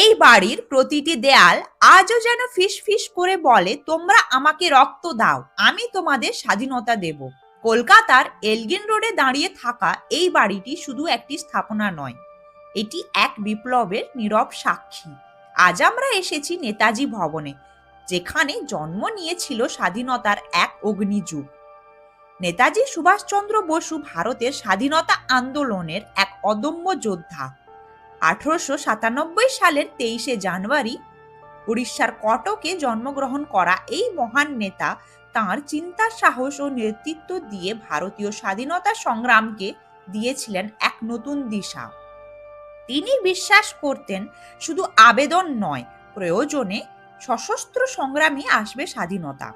এই বাড়ির প্রতিটি দেয়াল আজও যেন ফিস ফিস করে বলে, তোমরা আমাকে রক্ত দাও, আমি তোমাদের স্বাধীনতা দেব। কলকাতার এলগিন রোডে দাঁড়িয়ে থাকা এই বাড়িটি শুধু একটি স্থাপনা নয়, এটি এক বিপ্লবের নীরব সাক্ষী। আজ আমরা এসেছি নেতাজি ভবনে, যেখানে জন্ম নিয়েছিল স্বাধীনতার এক অগ্নিযুগ। নেতাজি সুভাষচন্দ্র বসু ভারতের স্বাধীনতা আন্দোলনের এক অদম্য যোদ্ধা। 1897 সালের 23শে জানুয়ারি উড়িষ্যার কটকে জন্মগ্রহণ করা এই মহান নেতা তাঁর চিন্তা, সাহস ও নেতৃত্ব দিয়ে ভারতীয় স্বাধীনতা সংগ্রামকে দিয়েছিলেন এক নতুন দিশা। তিনি বিশ্বাস করতেন, শুধু আবেদন নয়, প্রয়োজনে সশস্ত্র সংগ্রামে আসবে স্বাধীনতা।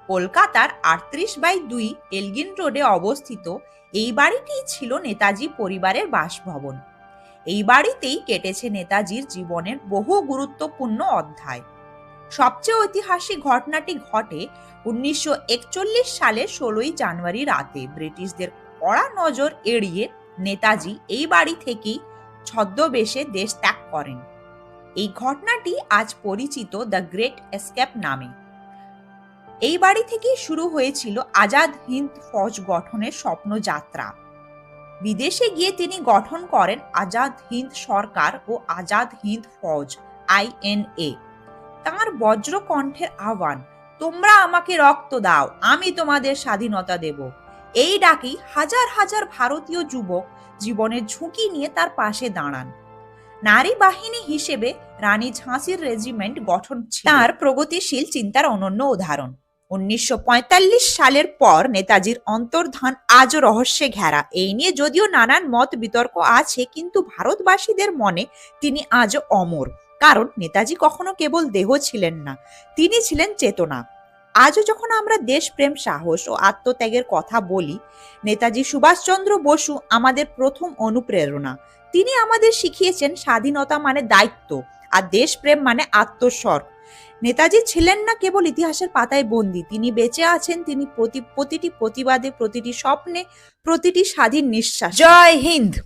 কলকাতার 38/2 এলগিন রোডে অবস্থিত এই বাড়িটি ছিল নেতাজি পরিবারের বাসভবন। এই বাড়িতেই কেটেছে নেতাজির জীবনের বহু গুরুত্বপূর্ণ অধ্যায়। সবচেয়ে ঐতিহাসিক ঘটনাটি ঘটে 1941 সালের 16ই জানুয়ারি রাতে। ব্রিটিশদের কড়া নজর এড়িয়ে নেতাজি এই বাড়ি থেকেই ছদ্মবেশে দেশ ত্যাগ করেন। এই ঘটনাটি আজ পরিচিত দ্য গ্রেট এসকেপ নামে। এই বাড়ি থেকেই শুরু হয়েছিল আজাদ হিন্দ ফৌজ গঠনের স্বপ্নযাত্রা। বিদেশে গিয়ে তিনি গঠন করেন আজাদ হিন্দ সরকার ও আজাদ হিন্দ ফৌজ INA। তাঁর বজ্রকণ্ঠের আহ্বান, তোমরা আমাকে রক্ত দাও, আমি তোমাদের স্বাধীনতা দেব, এই ডাকেই হাজার হাজার ভারতীয় যুবক জীবনের ঝুঁকি নিয়ে তার পাশে দাঁড়ান। নারী বাহিনী হিসেবে রানী ঝাঁসির রেজিমেন্ট গঠন ছিল তাঁর প্রগতিশীল চিন্তার অনন্য উদাহরণ। 1945 সালের পর নেতাজির অন্তর্ধান আজও রহস্যে ঘেরা। এই নিয়ে যদিও নানান মত বিতর্ক আছে, কিন্তু ভারতবাসীদের মনে তিনি আজও অমর। কারণ নেতাজি কখনো কেবল দেহ ছিলেন না, তিনি ছিলেন চেতনা। আজও যখন আমরা দেশপ্রেম, সাহস ও আত্মত্যাগের কথা বলি, নেতাজি সুভাষচন্দ্র বসু আমাদের প্রথম অনুপ্রেরণা। তিনি আমাদের শিখিয়েছেন স্বাধীনতা মানে দায়িত্ব, আর দেশপ্রেম মানে আত্মস্বর্গ। নেতাজি ছিলেন না কেবল ইতিহাসের পাতায় বন্দী, তিনি বেঁচে আছেন তিনি প্রতিটি প্রতিবাদে, প্রতিটি স্বপ্নে, প্রতিটি স্বাধীন নিঃশ্বাস। জয় হিন্দ।